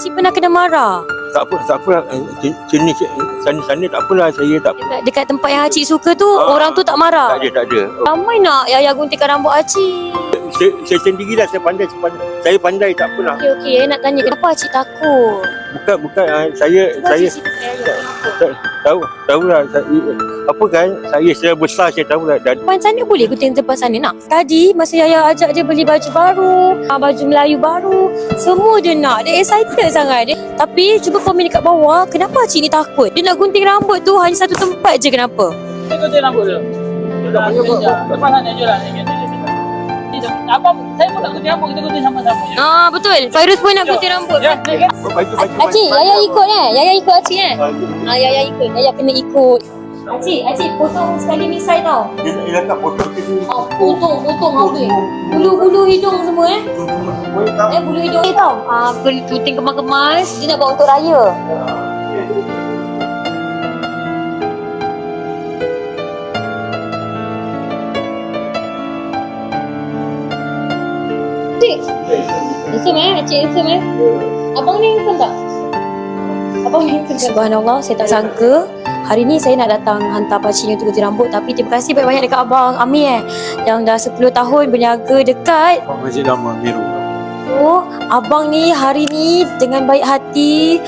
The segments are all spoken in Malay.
pakcik pernah kena marah? Tak apa. Sini sana tak apalah, saya tak apa. Dekat tempat yang Acik suka tu, orang tu tak marah? Tak ada. Ramai nak Yaya guntingkan rambut Acik. Saya sendirilah, saya pandai. Saya pandai, tak apalah. Okey, nak tanya kenapa Acik takut? Bukan saya Acik cerita kat Yaya. tahulah apa kan, saya sudah besar, saya tahulah. Depan sana boleh gunting tempat sana nak? Tadi masa Yaya ajak dia beli baju baru, baju Melayu baru, semua dia nak. Dia excited sangat dia. Tapi cuba komen dekat bawah, kenapa Acik ni takut? Dia nak gunting rambut tu hanya satu tempat je, kenapa? Saya gunting rambut dulu. Lepas sana je lah. Apa, saya pun nak gunting rambut, kita gunting sama-sama. Betul. Fairuz pun nak gunting rambut. Ya, kan? Acik, Yaya ikut Yaya ikut Acik Yaya ikut. Yaya kena ikut. Acik potong sekali misai tau. Dia tak potong sini. Potong habis. Bulu hidung semua bulu hidung tau. Gunting kemas-kemas, dia nak bawa untuk raya. Cik, handsome Acik handsome Abang ni handsome tak? Abang ni handsome. Subhanallah, saya tak sangka hari ni saya nak datang hantar pakcik ni untuk gunting rambut. Tapi terima kasih banyak-banyak dekat Abang Amir yang dah 10 tahun berniaga dekat Masjid Lama Biru. So, Abang ni hari ni dengan baik hati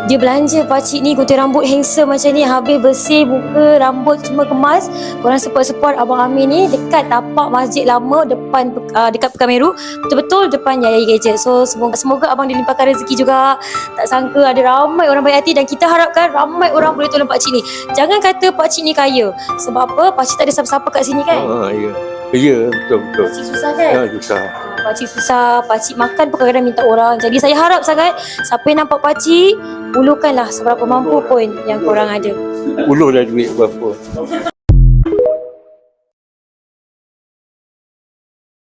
dia belanja pakcik ni gunting rambut handsome macam ni, habis bersih muka, rambut semua kemas. Korang support Abang Amir ni dekat tapak Masjid Lama depan dekat Pekan Meru, betul-betul depan Yaya Gadget. So semoga abang dilimpahkan rezeki juga. Tak sangka ada ramai orang baik hati dan kita harapkan ramai orang boleh tolong pakcik ni. Jangan kata pakcik ni kaya. Sebab apa? Pakcik tak ada siapa-siapa kat sini kan? Ya, betul. Pakcik susah kan? Ya, susah. Pakcik susah, pakcik makan pun kadang-kadang minta orang. Jadi saya harap sangat siapa yang nampak pakcik, ulukanlah seberapa mampu pun yang korang ada. Uluh dah duit berapa.